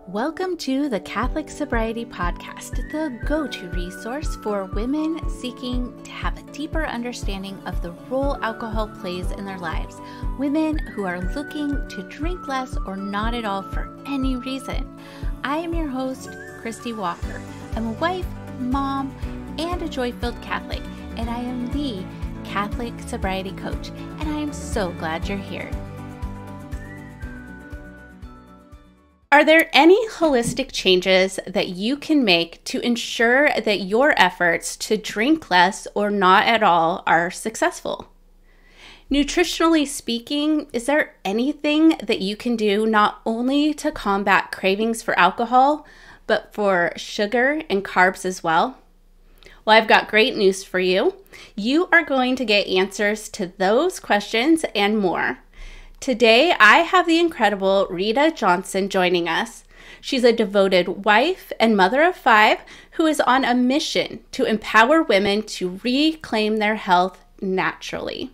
Welcome to the Catholic Sobriety Podcast, the go-to resource for women seeking to have a deeper understanding of the role alcohol plays in their lives. Women who are looking to drink less or not at all for any reason. I am your host, Christy Walker. I'm a wife, mom, and a joy-filled Catholic, and I am the Catholic Sobriety Coach, and I am so glad you're here. Are there any holistic changes that you can make to ensure that your efforts to drink less or not at all are successful? Nutritionally speaking, is there anything that you can do not only to combat cravings for alcohol, but for sugar and carbs as well? Well, I've got great news for you. You are going to get answers to those questions and more. Today, I have the incredible Rita Johnson joining us. She's a devoted wife and mother of 5 who is on a mission to empower women to reclaim their health naturally.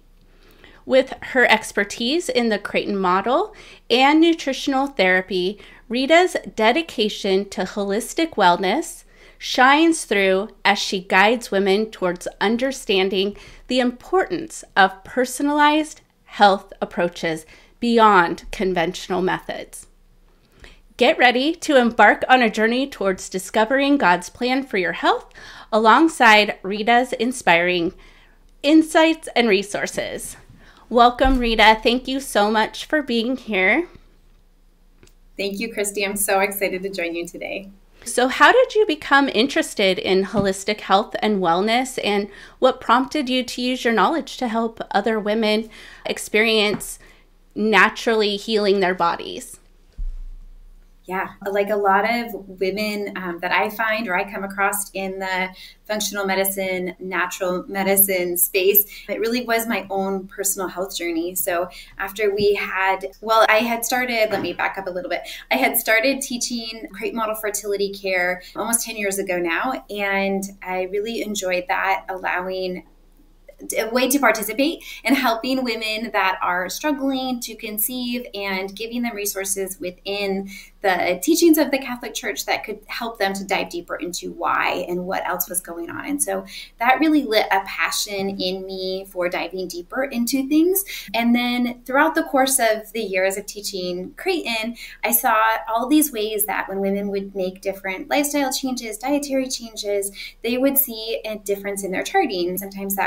With her expertise in the Creighton model and nutritional therapy, Rita's dedication to holistic wellness shines through as she guides women towards understanding the importance of personalized health approaches beyond conventional methods. Get ready to embark on a journey towards discovering God's plan for your health alongside Rita's inspiring insights and resources. Welcome, Rita. Thank you so much for being here. Thank you, Christy. I'm so excited to join you today. So how did you become interested in holistic health and wellness, and what prompted you to use your knowledge to help other women experience naturally healing their bodies? Yeah, like a lot of women that I find or I come across in the functional medicine, natural medicine space, it really was my own personal health journey. So after I had started, let me back up a little bit. I had started teaching Creighton model fertility care almost 10 years ago now, and I really enjoyed that, allowing a way to participate in helping women that are struggling to conceive and giving them resources within the teachings of the Catholic Church that could help them to dive deeper into why and what else was going on. And so that really lit a passion in me for diving deeper into things. And then throughout the course of the years of teaching Creighton, I saw all these ways that when women would make different lifestyle changes, dietary changes, they would see a difference in their charting. Sometimes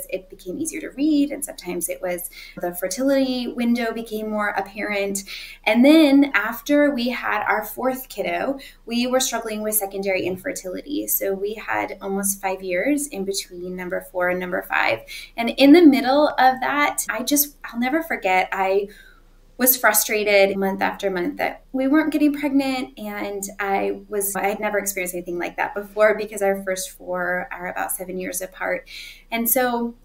it became easier to read, and sometimes it was the fertility window became more apparent. And then after we had our 4th kiddo, we were struggling with secondary infertility. So we had almost 5 years in between number 4 and number 5. And in the middle of that, I'll never forget, I was frustrated month after month that we weren't getting pregnant. And I had never experienced anything like that before because our first 4 are about 7 years apart. And so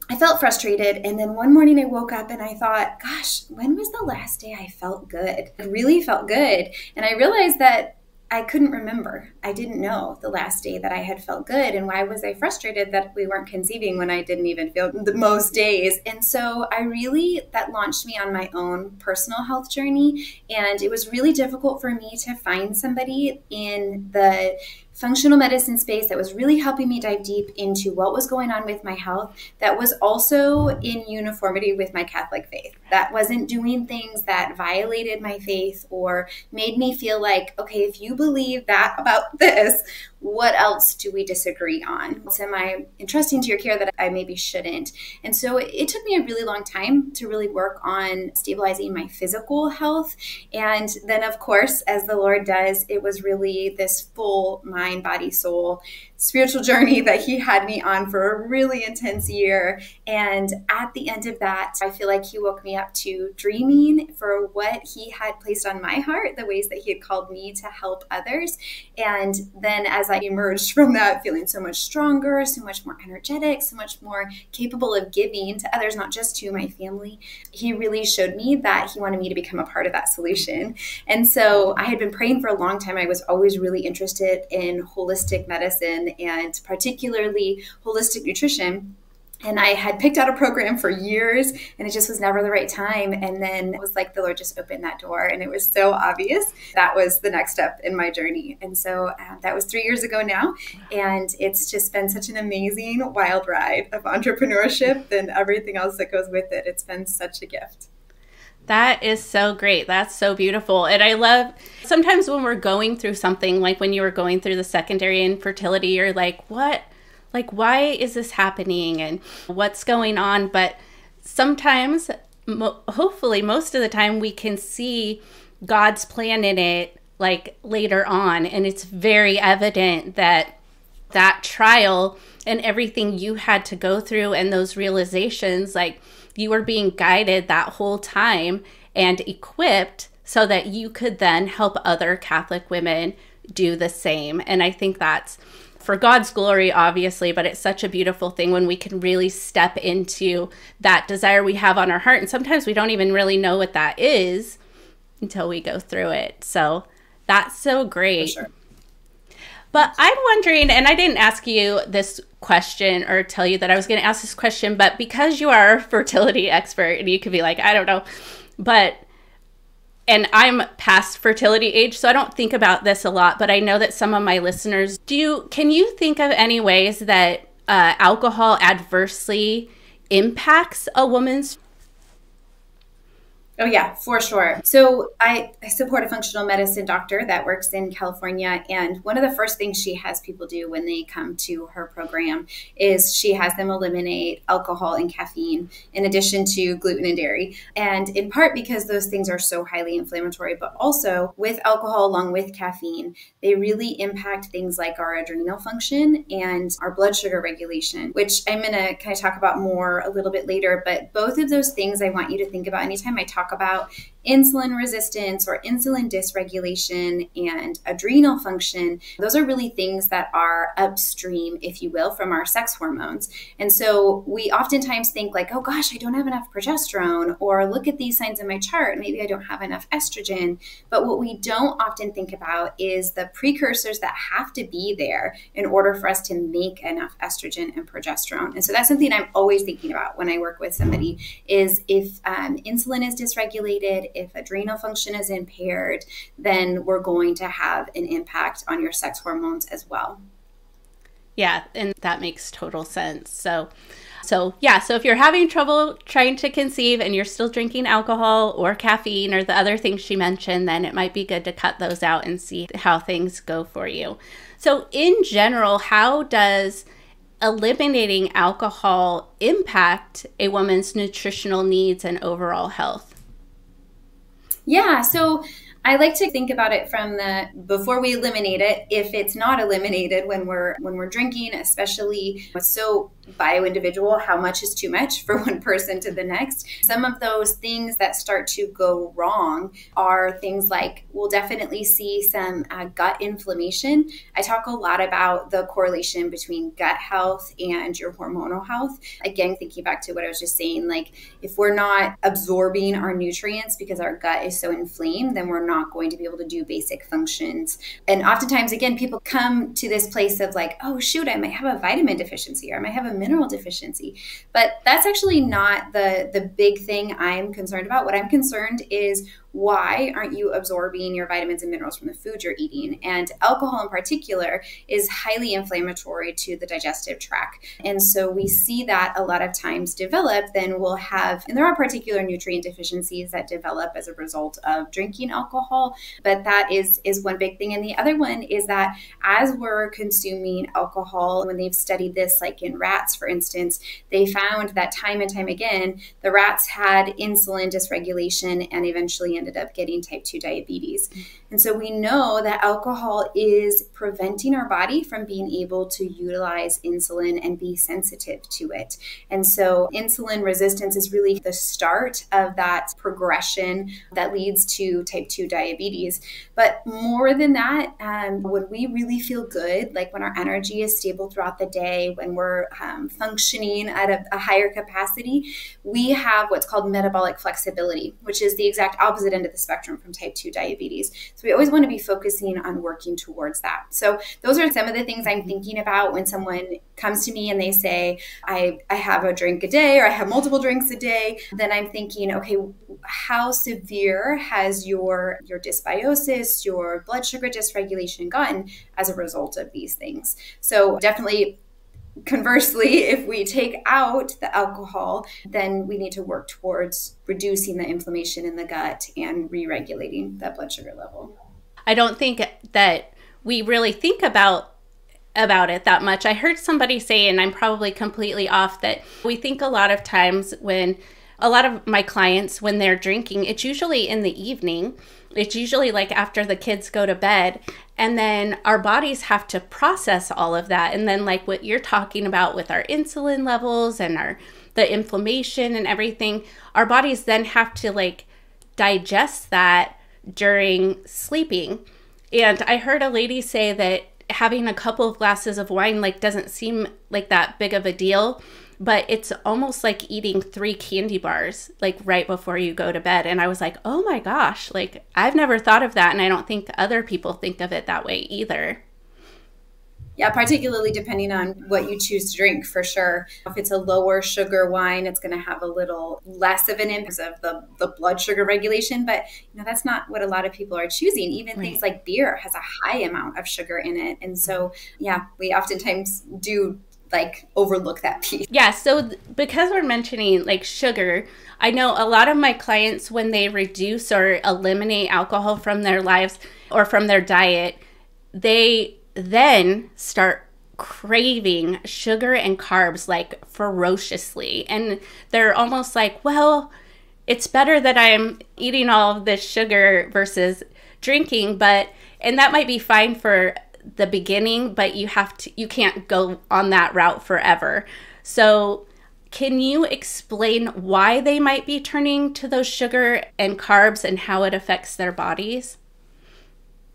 I felt frustrated. And then one morning I woke up and I thought, gosh, when was the last day I felt good? I really felt good. And I realized that I couldn't remember. I didn't know the last day that I had felt good. And why was I frustrated that we weren't conceiving when I didn't even feel the most days? And so that launched me on my own personal health journey. And it was really difficult for me to find somebody in the functional medicine space that was really helping me dive deep into what was going on with my health that was also in uniformity with my Catholic faith, that wasn't doing things that violated my faith or made me feel like, okay, if you believe that about this, what else do we disagree on? Am I entrusting to your care that I maybe shouldn't? And so it took me a really long time to really work on stabilizing my physical health. And then, of course, as the Lord does, it was really this full mind, body, soul, spiritual journey that He had me on for a really intense year. And at the end of that, I feel like He woke me up to dreaming for what He had placed on my heart, the ways that He had called me to help others. And then as I emerged from that feeling so much stronger, so much more energetic, so much more capable of giving to others, not just to my family, He really showed me that He wanted me to become a part of that solution. And so I had been praying for a long time. I was always really interested in holistic medicine and particularly holistic nutrition. And I had picked out a program for years and it just was never the right time. And then it was like the Lord just opened that door and it was so obvious that was the next step in my journey. And so that was 3 years ago now. And it's just been such an amazing wild ride of entrepreneurship and everything else that goes with it. It's been such a gift. That is so great. That's so beautiful. And I love sometimes when we're going through something, like when you were going through the secondary infertility, you're like, what? Like, why is this happening and what's going on? But sometimes, hopefully most of the time, we can see God's plan in it like later on. And it's very evident that that trial and everything you had to go through and those realizations, like you were being guided that whole time and equipped so that you could then help other Catholic women do the same. And I think that's for God's glory, obviously, but it's such a beautiful thing when we can really step into that desire we have on our heart. And sometimes we don't even really know what that is until we go through it. So that's so great. For sure. But I'm wondering, and I didn't ask you this question or tell you that I was going to ask this question, but because you are a fertility expert and you could be like, I don't know, and I'm past fertility age, so I don't think about this a lot, but I know that some of my listeners do. Can you think of any ways that alcohol adversely impacts a woman's? Oh, yeah, for sure. So I support a functional medicine doctor that works in California. And one of the first things she has people do when they come to her program is she has them eliminate alcohol and caffeine in addition to gluten and dairy. And in part because those things are so highly inflammatory, but also with alcohol along with caffeine, they really impact things like our adrenal function and our blood sugar regulation, which I'm going to kind of talk about more a little bit later. But both of those things I want you to think about anytime I talk about insulin resistance or insulin dysregulation and adrenal function. Those are really things that are upstream, if you will, from our sex hormones. And so we oftentimes think like, oh gosh, I don't have enough progesterone, or look at these signs in my chart, maybe I don't have enough estrogen. But what we don't often think about is the precursors that have to be there in order for us to make enough estrogen and progesterone. And so that's something I'm always thinking about when I work with somebody is if insulin is dysregulated, if adrenal function is impaired, then we're going to have an impact on your sex hormones as well. Yeah, and that makes total sense. So if you're having trouble trying to conceive and you're still drinking alcohol or caffeine or the other things she mentioned, then it might be good to cut those out and see how things go for you. So in general, how does eliminating alcohol impact a woman's nutritional needs and overall health? Yeah, so I like to think about it from the before we eliminate it. If it's not eliminated when we're drinking, especially it's so bio-individual, how much is too much for one person to the next. Some of those things that start to go wrong are things like we'll definitely see some gut inflammation. I talk a lot about the correlation between gut health and your hormonal health. Again, thinking back to what I was just saying, like if we're not absorbing our nutrients because our gut is so inflamed, then we're not going to be able to do basic functions. And oftentimes, again, people come to this place of like, oh shoot, I might have a vitamin deficiency or I might have a mineral deficiency. But that's actually not the big thing I'm concerned about. What I'm concerned is why aren't you absorbing your vitamins and minerals from the food you're eating? And alcohol in particular is highly inflammatory to the digestive tract. And so we see that a lot of times develop, then we'll have, and there are particular nutrient deficiencies that develop as a result of drinking alcohol, but that is one big thing. And the other one is that as we're consuming alcohol, when they've studied this, like in rats, for instance, they found that time and time again, the rats had insulin dysregulation and eventually ended up getting type 2 diabetes. And so we know that alcohol is preventing our body from being able to utilize insulin and be sensitive to it. And so insulin resistance is really the start of that progression that leads to type 2 diabetes. But more than that, when we really feel good, like when our energy is stable throughout the day, when we're functioning at a higher capacity, we have what's called metabolic flexibility, which is the exact opposite opposite end of the spectrum from type 2 diabetes. So we always want to be focusing on working towards that. So those are some of the things I'm thinking about when someone comes to me and they say, I have a drink a day, or I have multiple drinks a day. Then I'm thinking, okay, how severe has your dysbiosis, your blood sugar dysregulation gotten as a result of these things? So definitely, conversely, if we take out the alcohol, then we need to work towards reducing the inflammation in the gut and re-regulating that blood sugar level. I don't think that we really think about it that much. I heard somebody say, and I'm probably completely off, that we think a lot of times when a lot of my clients, when they're drinking, it's usually in the evening. It's usually like after the kids go to bed, and then our bodies have to process all of that. And then like what you're talking about with our insulin levels and the inflammation and everything, our bodies then have to like digest that during sleeping. And I heard a lady say that having a couple of glasses of wine like doesn't seem like that big of a deal, but it's almost like eating 3 candy bars like right before you go to bed. And I was like, oh my gosh, like I've never thought of that. And I don't think other people think of it that way either. Yeah, particularly depending on what you choose to drink, for sure. If it's a lower sugar wine, it's going to have a little less of an impact of the blood sugar regulation. But that's not what a lot of people are choosing. Even things like beer has a high amount of sugar in it. And so, yeah, we oftentimes do like overlook that piece. Yeah, so because we're mentioning like sugar, I know a lot of my clients, when they reduce or eliminate alcohol from their lives or from their diet, they then start craving sugar and carbs like ferociously. And they're almost like, well, it's better that I'm eating all of this sugar versus drinking, and that might be fine for the beginning, but you can't go on that route forever. So can you explain why they might be turning to those sugar and carbs and how it affects their bodies?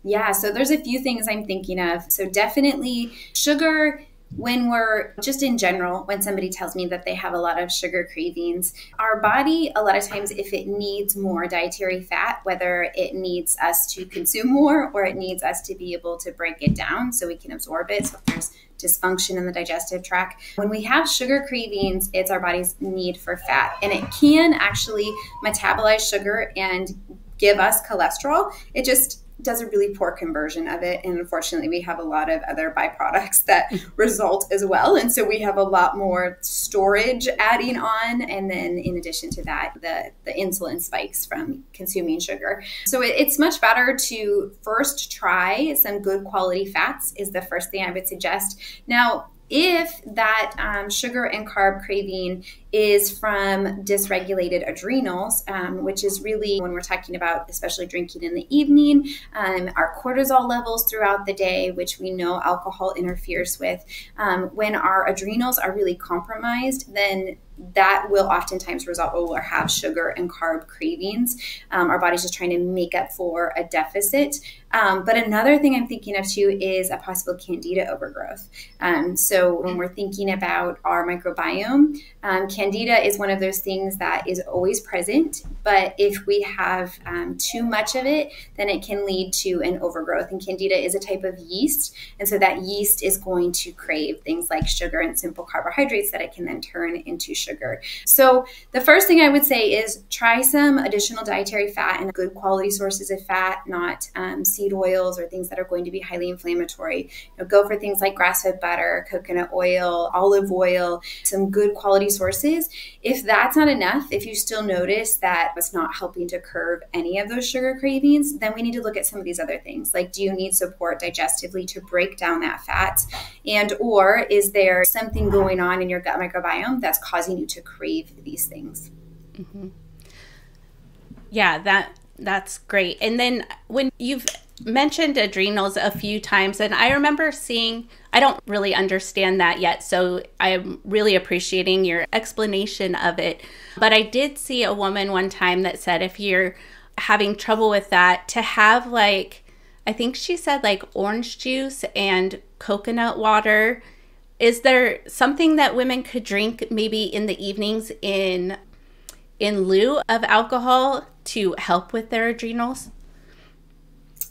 Yeah, so there's a few things I'm thinking of. So definitely sugar, when we're just in general, when somebody tells me that they have a lot of sugar cravings, our body, a lot of times, if it needs more dietary fat, whether it needs us to consume more or it needs us to be able to break it down so we can absorb it. So if there's dysfunction in the digestive tract, when we have sugar cravings, it's our body's need for fat. And it can actually metabolize sugar and give us cholesterol. It just does a really poor conversion of it. And unfortunately, we have a lot of other byproducts that result as well. And so we have a lot more storage adding on. And then in addition to that, the insulin spikes from consuming sugar. So it's much better to first try some good quality fats is the first thing I would suggest. Now, if that sugar and carb craving is from dysregulated adrenals, which is really when we're talking about especially drinking in the evening, our cortisol levels throughout the day, which we know alcohol interferes with, when our adrenals are really compromised, then that will oftentimes result or have sugar and carb cravings. Our body's just trying to make up for a deficit. But another thing I'm thinking of too is a possible candida overgrowth. So when we're thinking about our microbiome, candida is one of those things that is always present. But if we have too much of it, then it can lead to an overgrowth. And candida is a type of yeast. And so that yeast is going to crave things like sugar and simple carbohydrates that it can then turn into sugar. So the first thing I would say is try some additional dietary fat and good quality sources of fat, not seed oils or things that are going to be highly inflammatory. Go for things like grass-fed butter, coconut oil, olive oil, some good quality sources. If that's not enough, if you still notice that it's not helping to curb any of those sugar cravings, then we need to look at some of these other things. Like, do you need support digestively to break down that fat? And or is there something going on in your gut microbiome that's causing you to crave these things? Mm-hmm. Yeah, that's great. And then when you've mentioned adrenals a few times, and I remember seeing, I don't really understand that yet, so I'm really appreciating your explanation of it. But I did see a woman one time that said if you're having trouble with that, to have like, I think she said like orange juice and coconut water. Is there something that women could drink maybe in the evenings in lieu of alcohol to help with their adrenals?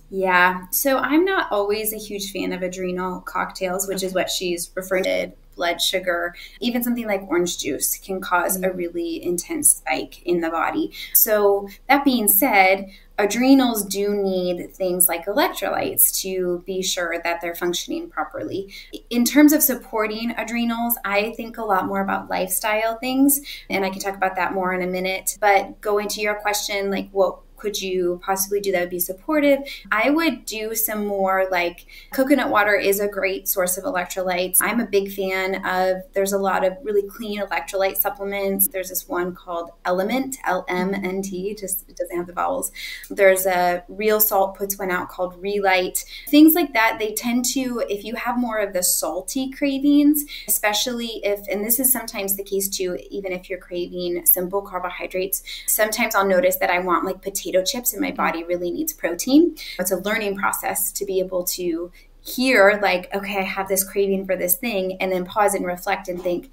Yeah. So I'm not always a huge fan of adrenal cocktails, which is what she's referring to. Blood sugar, even something like orange juice can cause a really intense spike in the body. So that being said, adrenals do need things like electrolytes to be sure that they're functioning properly. In terms of supporting adrenals, I think a lot more about lifestyle things, and I can talk about that more in a minute. But going to your question, like what could you possibly do that would be supportive? I would do some more like coconut water is a great source of electrolytes. I'm a big fan of, there's a lot of really clean electrolyte supplements. There's this one called Element, LMNT, just it doesn't have the vowels. There's a Real Salt puts one out called Relight. Things like that, they tend to, if you have more of the salty cravings, especially if, and this is sometimes the case too, even if you're craving simple carbohydrates, sometimes I'll notice that I want like potato chips and my body really needs protein. It's a learning process to be able to hear like, okay, I have this craving for this thing, and then pause and reflect and think,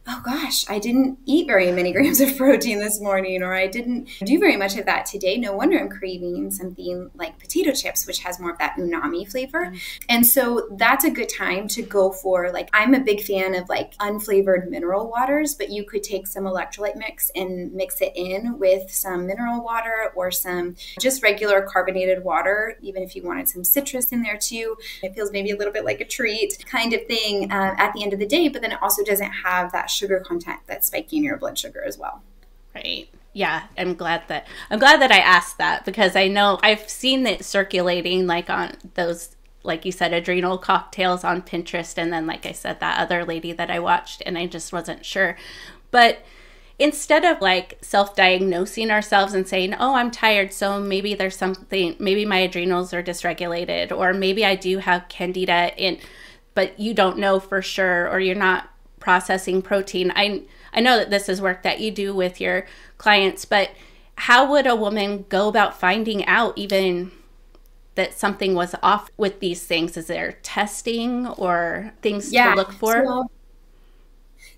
oh gosh, I didn't eat very many grams of protein this morning, or I didn't do very much of that today. No wonder I'm craving something like potato chips, which has more of that umami flavor. And so that's a good time to go for, like, I'm a big fan of like unflavored mineral waters, but you could take some electrolyte mix and mix it in with some mineral water or some just regular carbonated water, even if you wanted some citrus in there too. It feels maybe a little bit like a treat kind of thing at the end of the day, but then it also doesn't have that sugar content that's spiking your blood sugar as well. Right. Yeah, I'm glad that I asked that, because I know I've seen it circulating like on those, like you said, adrenal cocktails on Pinterest, and then like I said, that other lady that I watched, and I just wasn't sure. But instead of like self-diagnosing ourselves and saying, oh, I'm tired, so maybe there's something, maybe my adrenals are dysregulated, or maybe I do have candida but you don't know for sure, or you're not processing protein. I know that this is work that you do with your clients, but how would a woman go about finding out even that something was off with these things? Is there testing or things to look for? So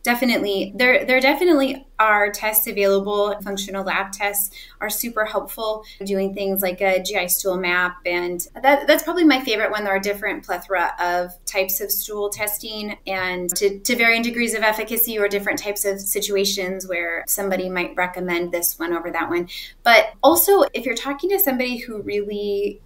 definitely. There definitely are tests available. Functional lab tests are super helpful. Doing things like a GI stool map, and that's probably my favorite one. There are different plethora of types of stool testing, and to varying degrees of efficacy, or different types of situations where somebody might recommend this one over that one. But also, if you're talking to somebody who really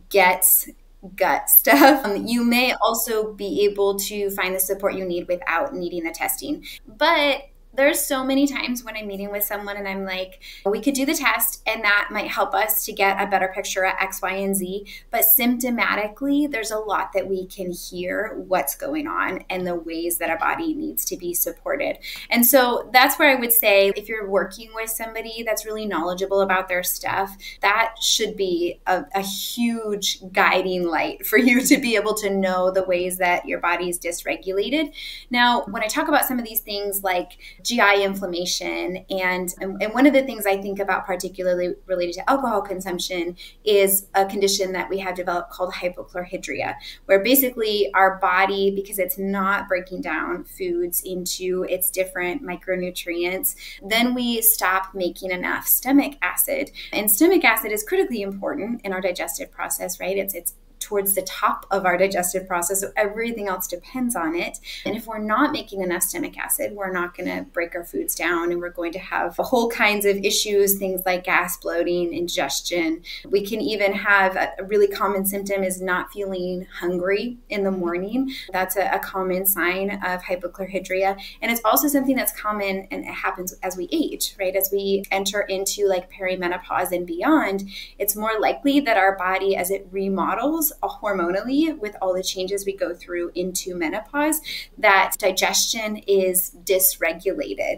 gets gut stuff, you may also be able to find the support you need without needing the testing. But there's so many times when I'm meeting with someone and I'm like, we could do the test and that might help us to get a better picture at X, Y, and Z. But symptomatically, there's a lot that we can hear what's going on and the ways that our body needs to be supported. And so that's where I would say, if you're working with somebody that's really knowledgeable about their stuff, that should be a huge guiding light for you to be able to know the ways that your body is dysregulated. Now, when I talk about some of these things like GI inflammation, and one of the things I think about particularly related to alcohol consumption is a condition that we have developed called hypochlorhydria, where basically our body, because it's not breaking down foods into its different micronutrients, then we stop making enough stomach acid. And stomach acid is critically important in our digestive process, right? It's towards the top of our digestive process, so everything else depends on it. And if we're not making enough stomach acid, we're not going to break our foods down, and we're going to have a whole kinds of issues, things like gas, bloating, indigestion. We can even have a really common symptom is not feeling hungry in the morning. That's a common sign of hypochlorhydria. And it's also something that's common, and it happens as we age, right? As we enter into like perimenopause and beyond, it's more likely that our body, as it remodels hormonally with all the changes we go through into menopause, that digestion is dysregulated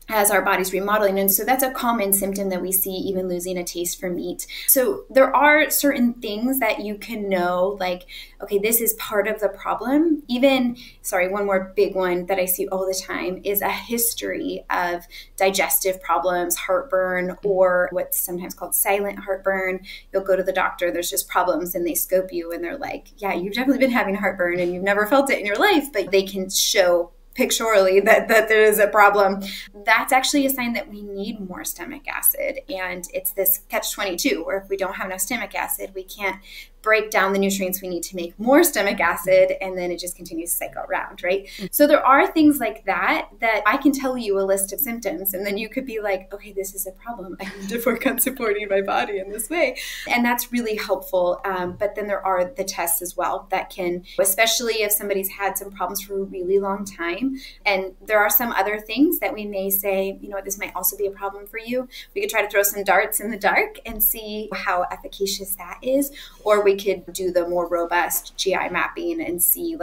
as our body's remodeling. And so that's a common symptom that we see, even losing a taste for meat. So there are certain things that you can know, like, okay, this is part of the problem. Even, one more big one that I see all the time is a history of digestive problems, heartburn, or what's sometimes called silent heartburn. You'll go to the doctor, there's just problems, and they scope you and they're like, yeah, you've definitely been having heartburn and you've never felt it in your life, but they can show pictorially that there is a problem, that's actually a sign that we need more stomach acid. And it's this catch-22, where if we don't have enough stomach acid, we can't break down the nutrients we need to make more stomach acid, and then it just continues to cycle around, right? So there are things like that I can tell you a list of symptoms, and then you could be like, okay, this is a problem. I need to work on supporting my body in this way. And that's really helpful. But then there are the tests as well that can, especially if somebody's had some problems for a really long time. And there are some other things that we may say, you know what, this might also be a problem for you. We could try to throw some darts in the dark and see how efficacious that is. Or we could do the more robust GI mapping and see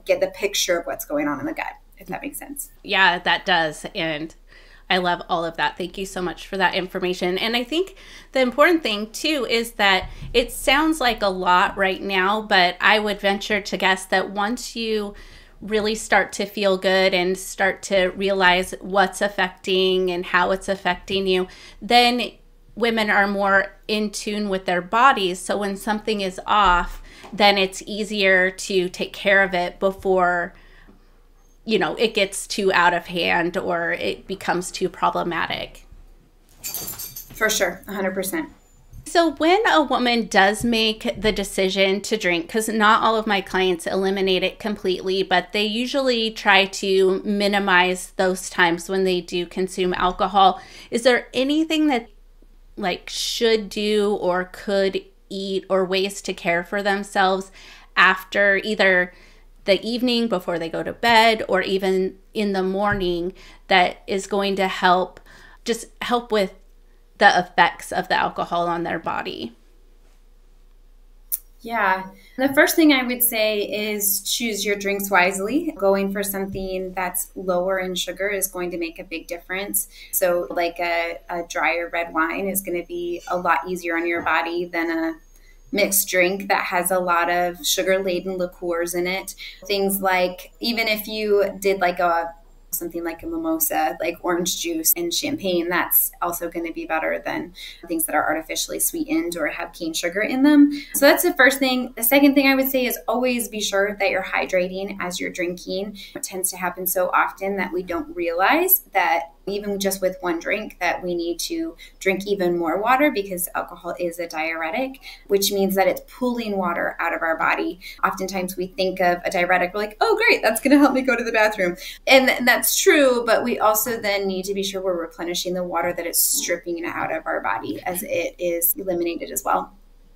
get the picture of what's going on in the gut, if that makes sense. Yeah, that does. And I love all of that. Thank you so much for that information. And I think the important thing too is that it sounds like a lot right now, but I would venture to guess that once you really start to feel good and start to realize what's affecting and how it's affecting you, then women are more in tune with their bodies. So when something is off, then it's easier to take care of it before, you know, it gets too out of hand or it becomes too problematic. For sure, 100%. So when a woman does make the decision to drink, because not all of my clients eliminate it completely, but they usually try to minimize those times when they do consume alcohol, is there anything that should do or could eat or ways to care for themselves after either the evening before they go to bed or even in the morning that is going to help with the effects of the alcohol on their body? Yeah. The first thing I would say is choose your drinks wisely. Going for something that's lower in sugar is going to make a big difference. So like a drier red wine is going to be a lot easier on your body than a mixed drink that has a lot of sugar-laden liqueurs in it. Things like, even if you did something like a mimosa, like orange juice and champagne, that's also going to be better than things that are artificially sweetened or have cane sugar in them. So that's the first thing. The second thing I would say is always be sure that you're hydrating as you're drinking. It tends to happen so often that we don't realize that even just with one drink that we need to drink even more water, because alcohol is a diuretic, which means that it's pulling water out of our body. Oftentimes we think of a diuretic, we're like, oh great, that's going to help me go to the bathroom. And that's true, but we also then need to be sure we're replenishing the water that it's stripping out of our body as it is eliminated as well.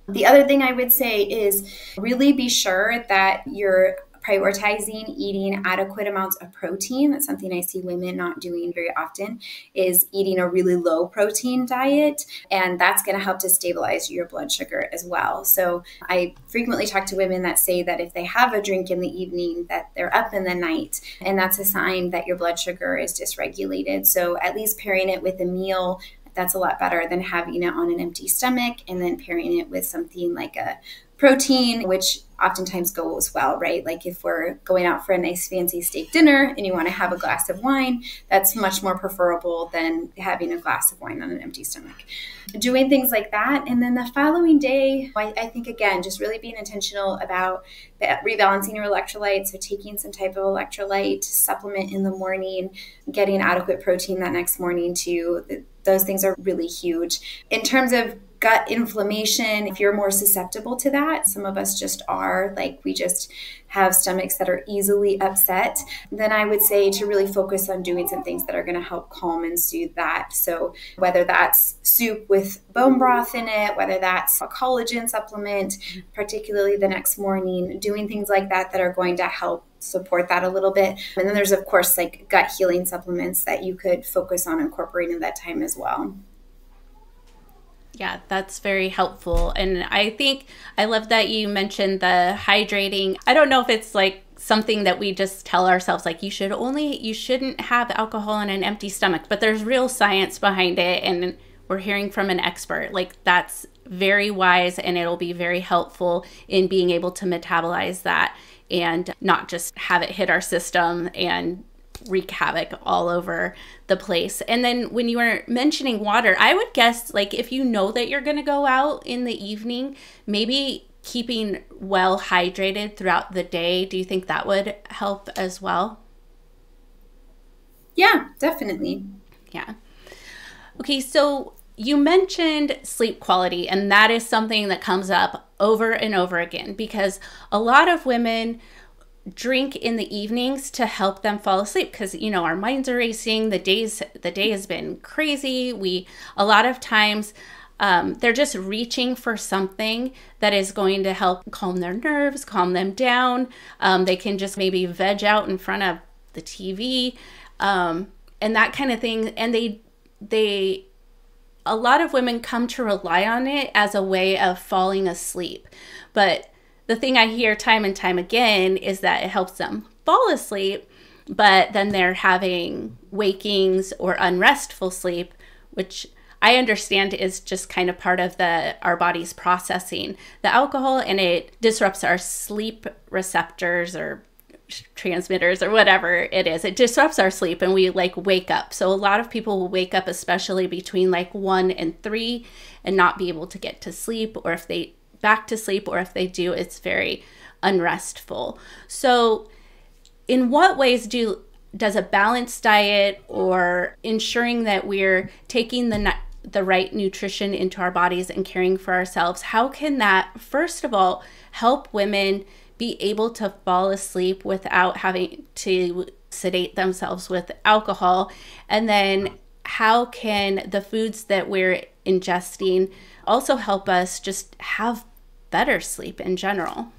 The other thing I would say is really be sure that you're prioritizing eating adequate amounts of protein. That's something I see women not doing very often, is eating a really low protein diet. And that's going to help to stabilize your blood sugar as well. So I frequently talk to women that say that if they have a drink in the evening, that they're up in the night. And that's a sign that your blood sugar is dysregulated. So at least pairing it with a meal, that's a lot better than having it on an empty stomach and then pairing it with something like a protein, which oftentimes goes well, right? Like if we're going out for a nice fancy steak dinner and you want to have a glass of wine, that's much more preferable than having a glass of wine on an empty stomach. Doing things like that. And then the following day, I think, again, just really being intentional about rebalancing your electrolytes. So taking some type of electrolyte supplement in the morning, getting adequate protein that next morning too. Those things are really huge. In terms of gut inflammation, if you're more susceptible to that, some of us just are, like we just have stomachs that are easily upset, then I would say to really focus on doing some things that are going to help calm and soothe that. So whether that's soup with bone broth in it, whether that's a collagen supplement, particularly the next morning, doing things like that that are going to help support that a little bit. And then there's, of course, like gut healing supplements that you could focus on incorporating at that time as well. Yeah, that's very helpful. And I think I love that you mentioned the hydrating. I don't know if it's like something that we just tell ourselves, like you shouldn't have alcohol on an empty stomach, but there's real science behind it. And we're hearing from an expert. Like that's very wise, and it'll be very helpful in being able to metabolize that and not just have it hit our system and wreak havoc all over the place. And then when you were mentioning water, I would guess like if you know that you're going to go out in the evening, maybe keeping well hydrated throughout the day. Do you think that would help as well? Yeah, definitely. Yeah. Okay, so you mentioned sleep quality, and that is something that comes up over and over again because a lot of women drink in the evenings to help them fall asleep because our minds are racing. The day has been crazy. A lot of times they're just reaching for something that is going to help calm their nerves, calm them down. They can just maybe veg out in front of the TV and that kind of thing. And a lot of women come to rely on it as a way of falling asleep. But the thing I hear time and time again is that it helps them fall asleep, but then they're having wakings or unrestful sleep, which I understand is just kind of part of our body's processing the alcohol, and it disrupts our sleep receptors or transmitters or whatever it is. It disrupts our sleep and we wake up. So a lot of people will wake up, especially between 1 and 3, and not be able to get to sleep, or if they back to sleep, or if they do, it's very unrestful. So in what ways does a balanced diet or ensuring that we're taking the right nutrition into our bodies and caring for ourselves, how can that, first of all, help women be able to fall asleep without having to sedate themselves with alcohol? And then how can the foods that we're ingesting also help us just have better sleep in general?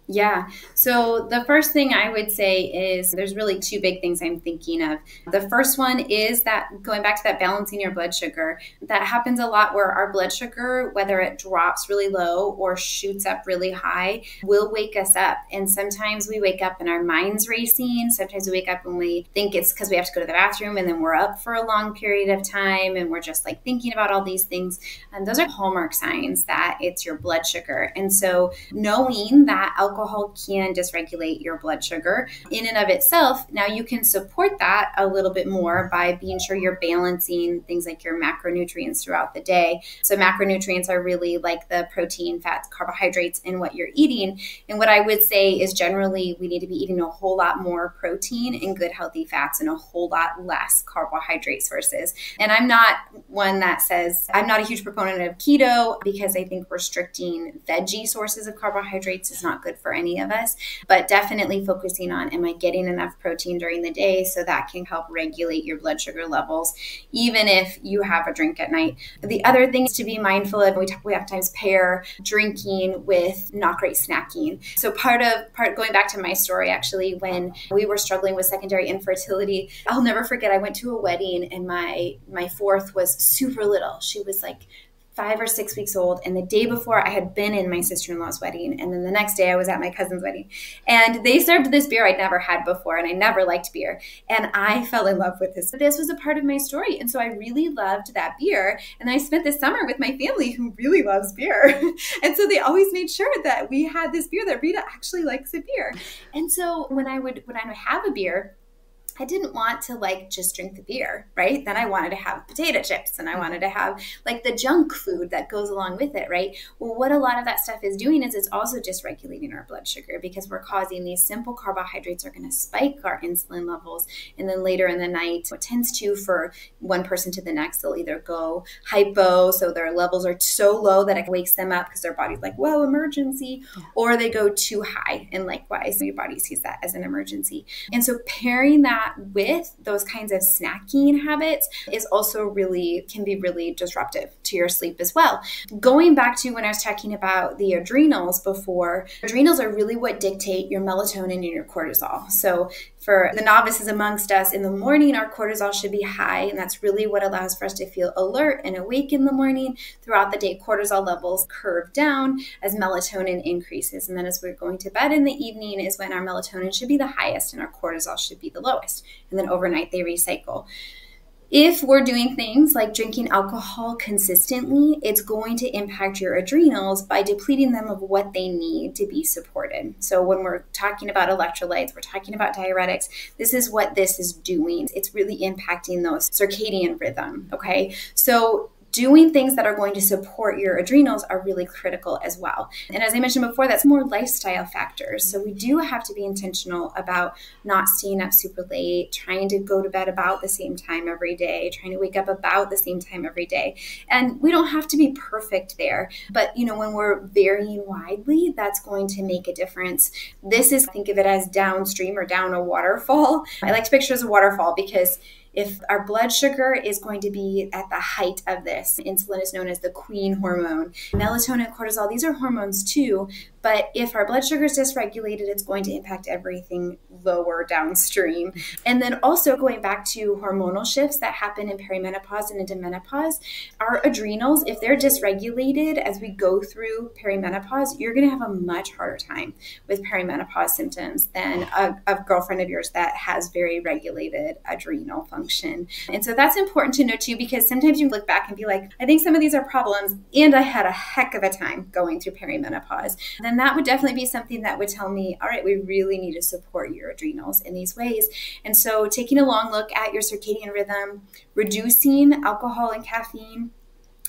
Yeah. So the first thing I would say is there's really two big things I'm thinking of. The first one is that going back to that balancing your blood sugar, that happens a lot where our blood sugar, whether it drops really low or shoots up really high, will wake us up. And sometimes we wake up and our mind's racing. Sometimes we wake up and we think it's because we have to go to the bathroom, and then we're up for a long period of time and we're just thinking about all these things. And those are hallmark signs that it's your blood sugar. And so knowing that alcohol can dysregulate your blood sugar in and of itself. Now you can support that a little bit more by being sure you're balancing things like your macronutrients throughout the day. So macronutrients are really like the protein, fats, carbohydrates in what you're eating. And what I would say is generally we need to be eating a whole lot more protein and good healthy fats and a whole lot less carbohydrate sources. And I'm not one that says, I'm not a huge proponent of keto because I think restricting veggie sources of carbohydrates is not good for any of us, but definitely focusing on, am I getting enough protein during the day? So that can help regulate your blood sugar levels, even if you have a drink at night. The other thing is to be mindful of, we have times pair drinking with not great snacking. So part going back to my story, actually, when we were struggling with secondary infertility, I'll never forget, I went to a wedding and my fourth was super little. She was 5 or 6 weeks old. And the day before I had been in my sister-in-law's wedding. And then the next day I was at my cousin's wedding. And they served this beer I'd never had before. And I never liked beer. And I fell in love with this. This was a part of my story. And so I really loved that beer. And I spent this summer with my family who really loves beer. And so they always made sure that we had this beer, that Rita actually likes a beer. And so when I would have a beer, I didn't want to just drink the beer, right? Then I wanted to have potato chips and I wanted to have the junk food that goes along with it, right? Well, what a lot of that stuff is doing is it's also dysregulating our blood sugar because we're causing these simple carbohydrates are going to spike our insulin levels. And then later in the night, what tends to, for one person to the next, they'll either go hypo, so their levels are so low that it wakes them up because their body's whoa, emergency, or they go too high. And likewise, your body sees that as an emergency. And so pairing that with those kinds of snacking habits is also can be really disruptive to your sleep as well. Going back to when I was talking about the adrenals before, adrenals are really what dictate your melatonin and your cortisol. So for the novices amongst us, in the morning, our cortisol should be high, and that's really what allows for us to feel alert and awake in the morning. Throughout the day, cortisol levels curve down as melatonin increases. And then as we're going to bed in the evening is when our melatonin should be the highest and our cortisol should be the lowest. And then overnight, they recycle. If we're doing things like drinking alcohol consistently, it's going to impact your adrenals by depleting them of what they need to be supported. So when we're talking about electrolytes, we're talking about diuretics, this is what this is doing. It's really impacting those circadian rhythm, okay? So doing things that are going to support your adrenals are really critical as well. And as I mentioned before, that's more lifestyle factors. So we do have to be intentional about not staying up super late, trying to go to bed about the same time every day, trying to wake up about the same time every day. And we don't have to be perfect there. But, when we're varying widely, that's going to make a difference. This is, think of it as downstream or down a waterfall. I like to picture it as a waterfall because if our blood sugar is going to be at the height of this, insulin is known as the queen hormone. Melatonin, cortisol, these are hormones too. But if our blood sugar is dysregulated, it's going to impact everything lower downstream. And then also going back to hormonal shifts that happen in perimenopause and into menopause, our adrenals, if they're dysregulated as we go through perimenopause, you're going to have a much harder time with perimenopause symptoms than a girlfriend of yours that has very regulated adrenal function. And so that's important to know too, because sometimes you look back and be like, I think some of these are problems, and I had a heck of a time going through perimenopause. Then that would definitely be something that would tell me, all right, we really need to support your adrenals in these ways. And so taking a long look at your circadian rhythm, reducing alcohol and caffeine.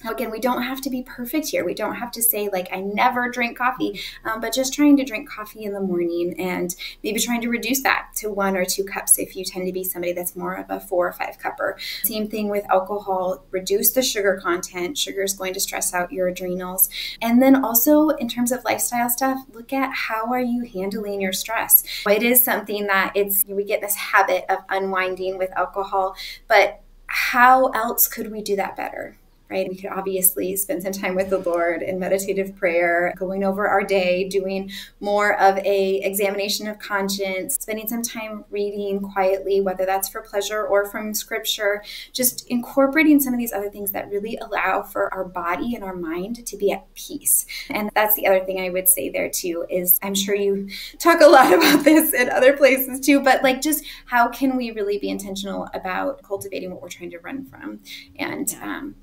Again, we don't have to be perfect here. We don't have to say like, I never drink coffee, but just trying to drink coffee in the morning and maybe trying to reduce that to 1 or 2 cups if you tend to be somebody that's more of a 4 or 5 cupper. Same thing with alcohol, reduce the sugar content. Sugar is going to stress out your adrenals. And then also in terms of lifestyle stuff, look at how are you handling your stress. It is something that we get this habit of unwinding with alcohol, but how else could we do that better? Right? We could obviously spend some time with the Lord in meditative prayer, going over our day, doing more of a examination of conscience, spending some time reading quietly, whether that's for pleasure or from scripture, just incorporating some of these other things that really allow for our body and our mind to be at peace. And that's the other thing I would say there too, is I'm sure you talk a lot about this in other places too, but like just how can we really be intentional about cultivating what we're trying to run from and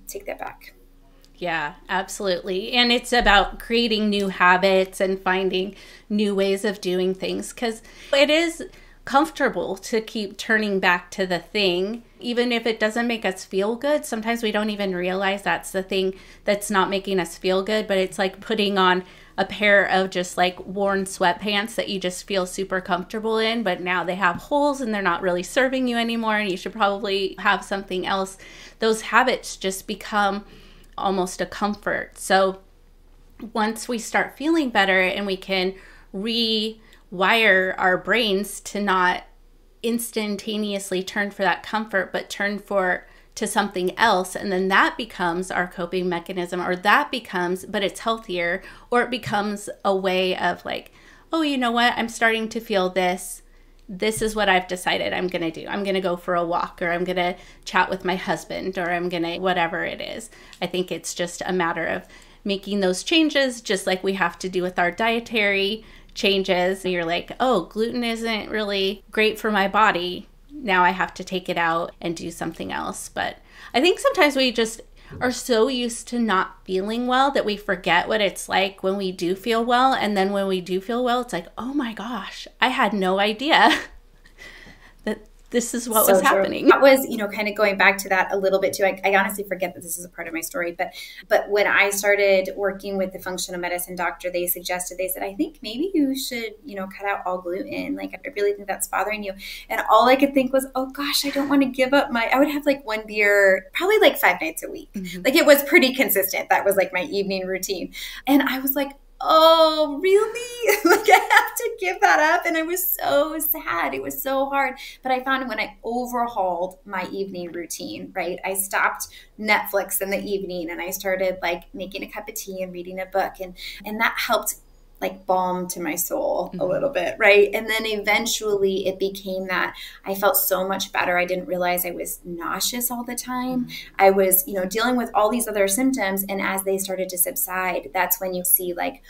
take that back. Yeah, absolutely. And it's about creating new habits and finding new ways of doing things, because it is comfortable to keep turning back to the thing, even if it doesn't make us feel good. Sometimes we don't even realize that's the thing that's not making us feel good, but it's like putting on a pair of just like worn sweatpants that you just feel super comfortable in, but now they have holes and they're not really serving you anymore, and you should probably have something else. Those habits just become almost a comfort. So once we start feeling better and we can rewire our brains to not instantaneously turn for that comfort, but turn to something else, and then that becomes our coping mechanism, or that becomes, but it's healthier, or it becomes a way of like, oh, you know what, I'm starting to feel this is what I've decided I'm going to do. I'm going to go for a walk, or I'm going to chat with my husband, or I'm going to whatever it is. I think it's just a matter of making those changes, just like we have to do with our dietary changes. You're like, oh, gluten isn't really great for my body. Now I have to take it out and do something else. But I think sometimes we just are so used to not feeling well that we forget what it's like when we do feel well. And then when we do feel well, it's like, oh my gosh, I had no idea that this is what was happening. That was, kind of going back to that a little bit too. I honestly forget that this is a part of my story, but when I started working with the functional medicine doctor, they said, I think maybe you should, cut out all gluten. Like, I really think that's bothering you. And all I could think was, oh gosh, I don't want to give up I would have like 1 beer, probably like 5 nights a week. Mm-hmm. Like, it was pretty consistent. That was like my evening routine. And I was like, oh, really? Like, I have to give that up. And I was so sad. It was so hard. But I found when I overhauled my evening routine, right? I stopped Netflix in the evening and I started like making a cup of tea and reading a book. And that helped like balm to my soul a little bit, right? And then eventually it became that I felt so much better. I didn't realize I was nauseous all the time. I was, dealing with all these other symptoms. And as they started to subside, that's when you see like,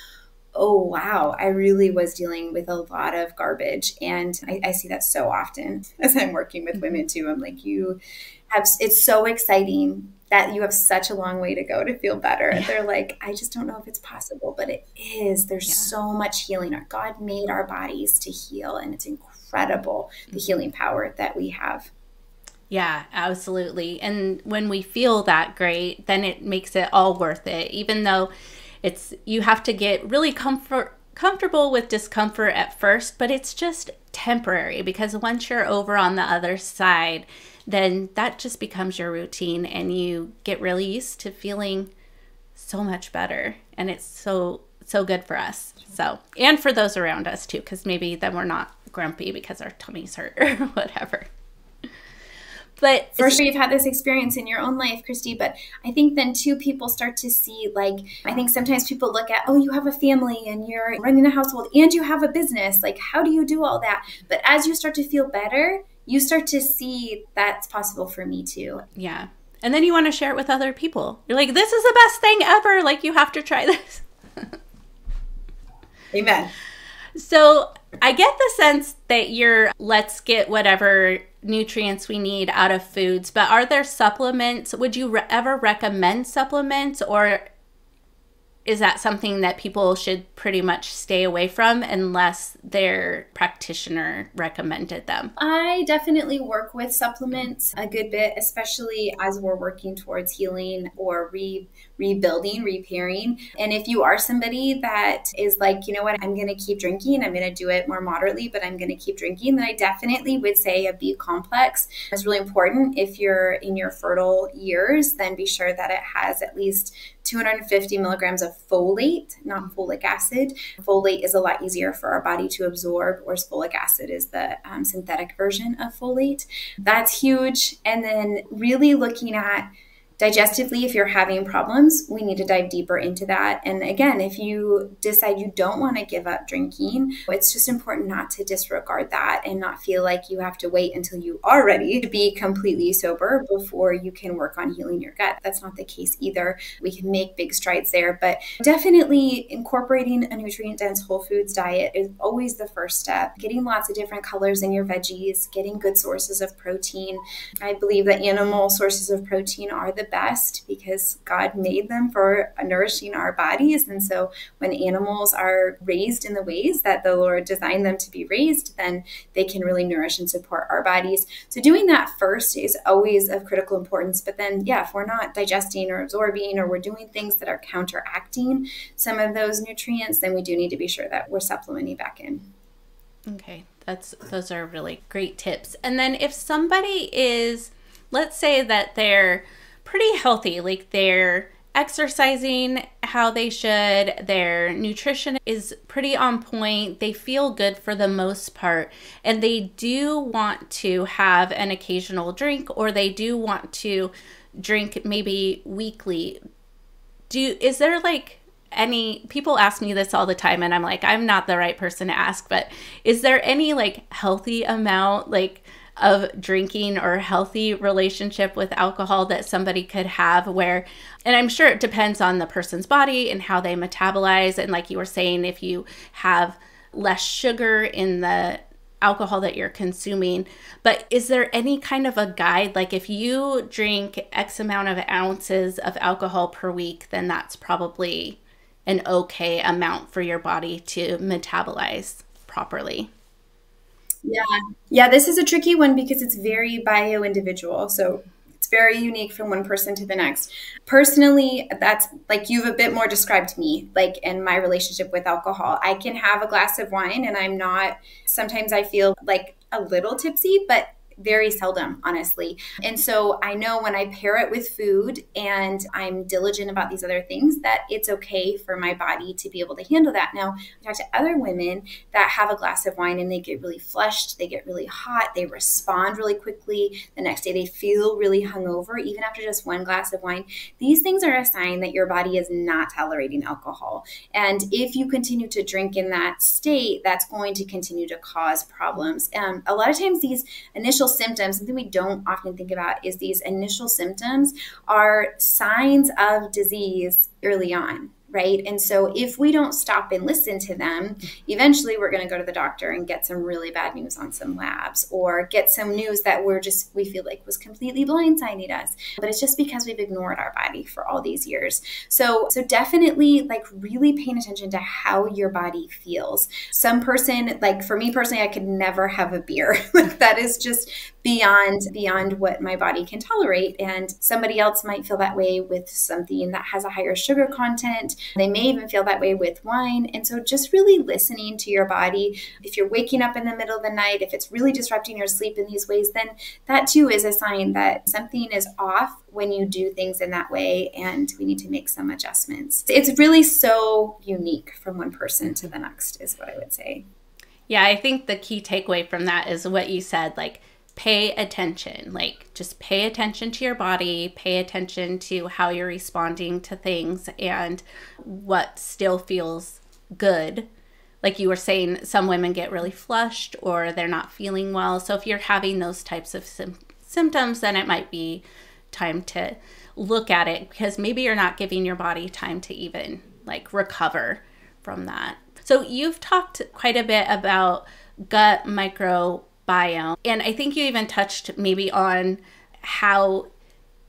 oh, wow, I really was dealing with a lot of garbage. And I see that so often as I'm working with women too. I'm like, it's so exciting that you have such a long way to go to feel better. And they're like, I just don't know if it's possible, but it is. There's so much healing. God made our bodies to heal, and it's incredible, the healing power that we have. Yeah, absolutely. And when we feel that great, then it makes it all worth it, even though you have to get really comfortable with discomfort at first, but it's just temporary, because once you're over on the other side, then that just becomes your routine and you get really used to feeling so much better. And it's so good for us. So, and for those around us too, because maybe then we're not grumpy because our tummies hurt or whatever. But for sure, you've had this experience in your own life, Christy, but I think then too, people start to see, like, I think sometimes people look at, oh, you have a family and you're running a household and you have a business. Like, how do you do all that? But as you start to feel better, you start to see that's possible for me too. Yeah. And then you want to share it with other people. You're like, this is the best thing ever. Like, you have to try this. Amen. So I get the sense that let's get whatever nutrients we need out of foods, but are there supplements? Would you ever recommend supplements, or is that something that people should pretty much stay away from unless their practitioner recommended them? I definitely work with supplements a good bit, especially as we're working towards healing or rebuilding, repairing. And if you are somebody that is like, you know what, I'm going to keep drinking, I'm going to do it more moderately, but I'm going to keep drinking, then I definitely would say a B complex is really important. If you're in your fertile years, then be sure that it has at least 250 milligrams of folate, not folic acid. Folate is a lot easier for our body to absorb, whereas folic acid is the synthetic version of folate. That's huge. And then really looking at digestively, if you're having problems, we need to dive deeper into that. And again, if you decide you don't want to give up drinking, it's just important not to disregard that and not feel like you have to wait until you are ready to be completely sober before you can work on healing your gut. That's not the case either. We can make big strides there, but definitely incorporating a nutrient-dense whole foods diet is always the first step. Getting lots of different colors in your veggies, getting good sources of protein. I believe that animal sources of protein are the best because God made them for nourishing our bodies. And so when animals are raised in the ways that the Lord designed them to be raised, then they can really nourish and support our bodies. So doing that first is always of critical importance. But then, yeah, if we're not digesting or absorbing, or we're doing things that are counteracting some of those nutrients, then we do need to be sure that we're supplementing back in. Okay, those are really great tips. And then if somebody is, let's say that they're pretty healthy, like they're exercising how they should, their nutrition is pretty on point, they feel good for the most part, and they do want to have an occasional drink, or they do want to drink maybe weekly. Is there like any, people ask me this all the time and I'm like, I'm not the right person to ask, but is there any like healthy amount like of drinking or healthy relationship with alcohol that somebody could have where, and I'm sure it depends on the person's body and how they metabolize, and like you were saying, if you have less sugar in the alcohol that you're consuming, but is there any kind of a guide, like if you drink X amount of ounces of alcohol per week, then that's probably an okay amount for your body to metabolize properly? Yeah, this is a tricky one because it's very bio-individual. So it's very unique from one person to the next. Personally, that's like you've a bit more described me, like in my relationship with alcohol. I can have a glass of wine and I'm not, sometimes I feel like a little tipsy, but very seldom, honestly. And so I know when I pair it with food and I'm diligent about these other things, that it's okay for my body to be able to handle that. Now, I talk to other women that have a glass of wine and they get really flushed, they get really hot, they respond really quickly. The next day they feel really hungover, even after just one glass of wine. These things are a sign that your body is not tolerating alcohol. And if you continue to drink in that state, that's going to continue to cause problems. A lot of times these initial symptoms, something we don't often think about is these initial symptoms are signs of disease early on. right? And so if we don't stop and listen to them, eventually we're going to go to the doctor and get some really bad news on some labs, or get some news that we feel like was completely blindsiding us. But it's just because we've ignored our body for all these years. So definitely like really paying attention to how your body feels. Some person, like for me personally, I could never have a beer. Like that is just beyond what my body can tolerate. And somebody else might feel that way with something that has a higher sugar content. They may even feel that way with wine. And so just really listening to your body. If you're waking up in the middle of the night, if it's really disrupting your sleep in these ways, then that too is a sign that something is off when you do things in that way, and we need to make some adjustments. It's really so unique from one person to the next is what I would say. Yeah, I think the key takeaway from that is what you said, like pay attention, like just pay attention to your body, pay attention to how you're responding to things and what still feels good. Like you were saying, some women get really flushed or they're not feeling well. So if you're having those types of symptoms, then it might be time to look at it, because maybe you're not giving your body time to even like recover from that. So you've talked quite a bit about gut microbiome, and I think you even touched maybe on how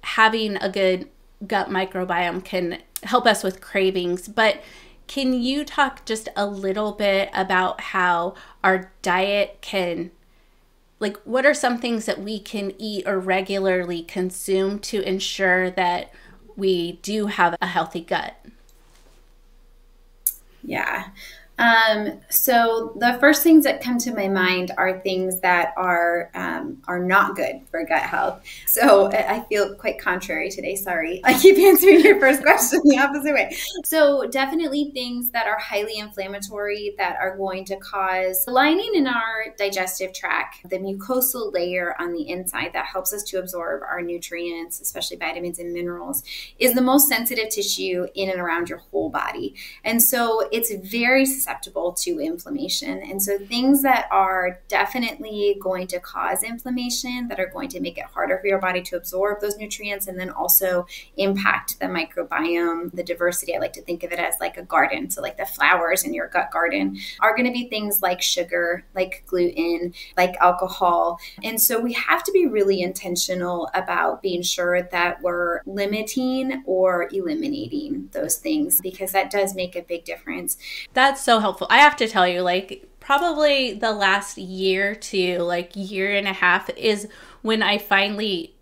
having a good gut microbiome can help us with cravings. But can you talk just a little bit about how our diet can, like, what are some things that we can eat or regularly consume to ensure that we do have a healthy gut? Yeah. So the first things that come to my mind are things that are not good for gut health. So I feel quite contrary today. Sorry. I keep answering your first question the opposite way. So definitely things that are highly inflammatory, that are going to cause lining in our digestive tract, the mucosal layer on the inside that helps us to absorb our nutrients, especially vitamins and minerals, is the most sensitive tissue in and around your whole body. And so it's very susceptible to inflammation. And so things that are definitely going to cause inflammation, that are going to make it harder for your body to absorb those nutrients, and then also impact the microbiome, the diversity. I like to think of it as like a garden. So like the flowers in your gut garden are going to be things like sugar, like gluten, like alcohol. And so we have to be really intentional about being sure that we're limiting or eliminating those things, because that does make a big difference. That's so helpful. I have to tell you, like, probably the last year to like year and a half is when I finally,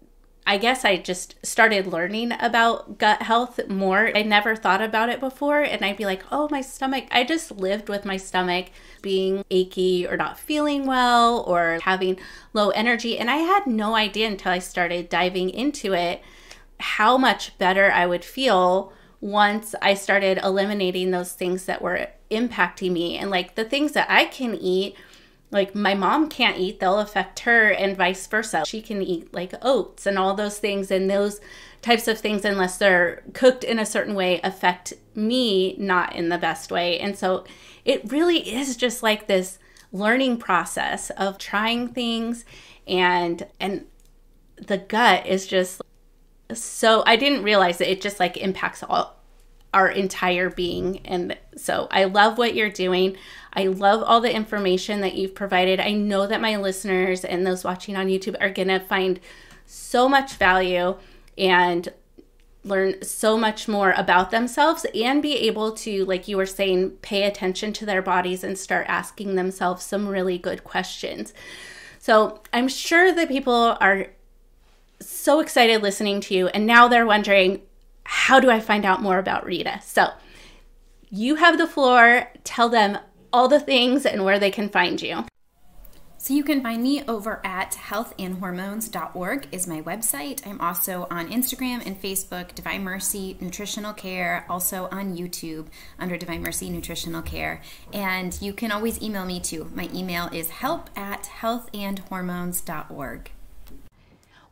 I guess I just started learning about gut health more. I never thought about it before. And I'd be like, oh, my stomach. I just lived with my stomach being achy or not feeling well or having low energy. And I had no idea until I started diving into it how much better I would feel once I started eliminating those things that were impacting me. And like the things that I can eat, like my mom can't eat, they'll affect her, and vice versa. She can eat like oats and all those things, and those types of things, unless they're cooked in a certain way, affect me not in the best way. And so it really is just like this learning process of trying things, and the gut is just so, I didn't realize that it just like impacts our entire being. And so I love what you're doing. I love all the information that you've provided. I know that my listeners and those watching on YouTube are going to find so much value and learn so much more about themselves, and be able to, like you were saying, pay attention to their bodies and start asking themselves some really good questions. So I'm sure that people are so excited listening to you, and now they're wondering, how do I find out more about Rita? So you have the floor. Tell them all the things and where they can find you. So you can find me over at healthandhormones.org is my website. I'm also on Instagram and Facebook, Divine Mercy Nutritional Care, also on YouTube under Divine Mercy Nutritional Care. And you can always email me too. My email is help@healthandhormones.org.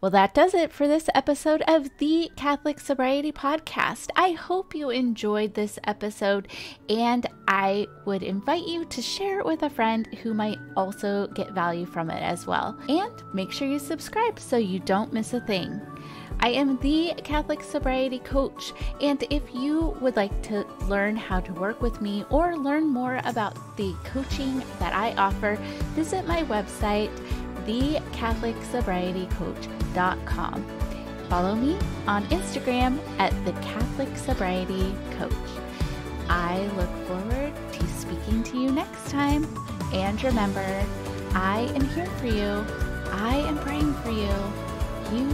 Well, that does it for this episode of the Catholic Sobriety Podcast. I hope you enjoyed this episode, and I would invite you to share it with a friend who might also get value from it as well. And make sure you subscribe so you don't miss a thing. I am the Catholic Sobriety Coach, and if you would like to learn how to work with me or learn more about the coaching that I offer, visit my website, thecatholicsobrietycoach.com. Follow me on Instagram at the Catholic Sobriety Coach. I look forward to speaking to you next time. And remember, I am here for you. I am praying for you. You